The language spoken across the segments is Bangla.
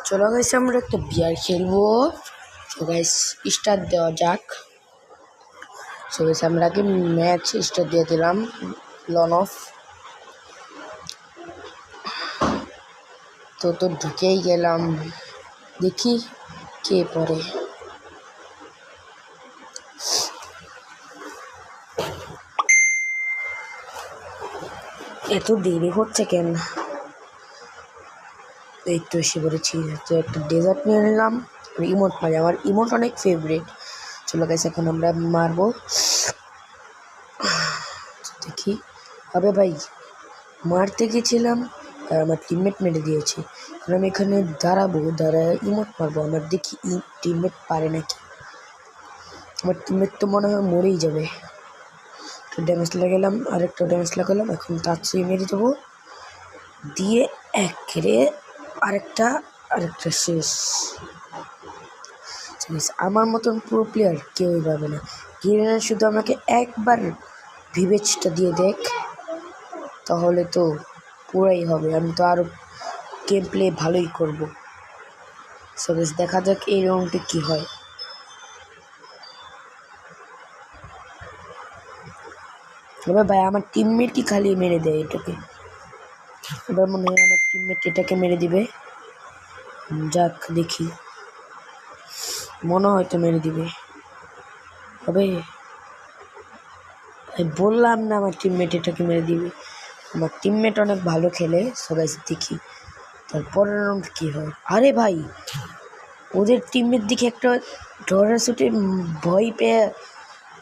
চলো গাইস, আমরা একটা বিয়ার খেলবো। তো গাইস স্টার্ট দেওয়া যাক। সো গাইস আমরা আগে ম্যাচ স্টার্ট দিয়ে দিলাম। লন অফ তো ঢুকেই গেলাম, দেখি কে পড়ে। এত দেরি হচ্ছে কেন? এই তো এসে পড়েছি। তো একটা ডেজার্ট নিয়ে নিলাম, ইমোট মারি, আমার ইমোট অনেক ফেভারিট। চলো গাইস এখন আমরা মারবো, দেখি হবে। ভাই মারতে গেছিলাম আর আমার টিমমেট মেরে দিয়েছে। আমি এখানে দাঁড়াবো, দাঁড়ায় ইমোট মারবো, আমার দেখি টিমমেট পারে নাকি। আমার টিমমেট তো মনে হয় মরেই যাবে। তো ড্যামেজ লাগালাম, আরেকটা ড্যামেজ লাগালাম, এখন তার চেয়ে মেরে দেবো দিয়ে একেরে আরেকটা শেষ। আমার মতন পুরো প্লেয়ার কেউই পাবে না। গিরেনা শুধু আমাকে একবার ভিভেজটা দিয়ে দেখ, তাহলে তো পুরাই হবে। আমি তো আরও গেম প্লে ভালোই করবো। সো বেশ দেখা যাক এই রাউন্ডে কী হয়। এবার ভাই আমার টিমমেট কি খালি মেরে দেয় এটাকে? এবার মনে হয় আমার টিমমেট এটাকে মেরে দিবে। যাক দেখি, মনে হয়তো মেরে দিবে। হবে ভাই, বললাম না আমার টিমমেট এটাকে মেরে দিবে। আমার টিমমেট অনেক ভালো খেলে। সবাই দেখি তারপরের রাউন্ড কী হয়। আরে ভাই ওদের টিমমেট দিকে একটা ডরার শুটে ভয় পেয়ে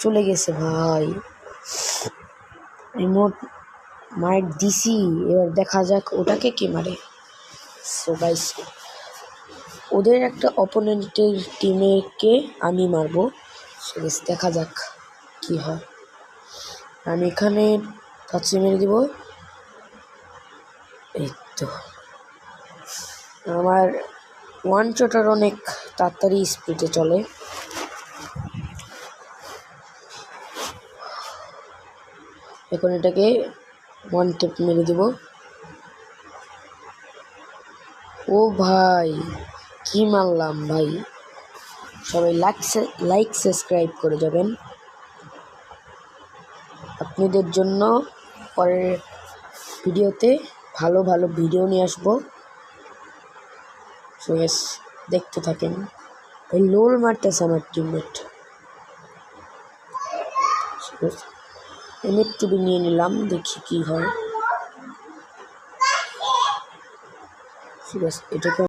চলে গেছে ভাই। রিমোট মাইট দিছি, এবার দেখা যাক ওটাকে কে মারে। সো গাইস ওদের একটা অপোনেন্টের টিমকে আমি মারবো। সো গাইস দেখা যাক কি হয়। আমি এখানে কাছে মেরে দিব। এই তো আমার ওয়ান শটার অনেক তাড়াতাড়ি স্পিডে চলে। এখন এটাকে ওয়ান টেপ মেরে দেব। ও ভাই কি মারলাম ভাই। সবাই লাইক সাবস্ক্রাইব করে যাবেন, আপনাদের জন্য পরের ভিডিওতে ভালো ভালো ভিডিও নিয়ে আসবো। সো দেখতে থাকেন। ভাই লোল মারতেছে আমার টিমমেট। এমএফ টিভি নিয়ে নিলাম, দেখি কি হয়। ঠিক আছে এটাকে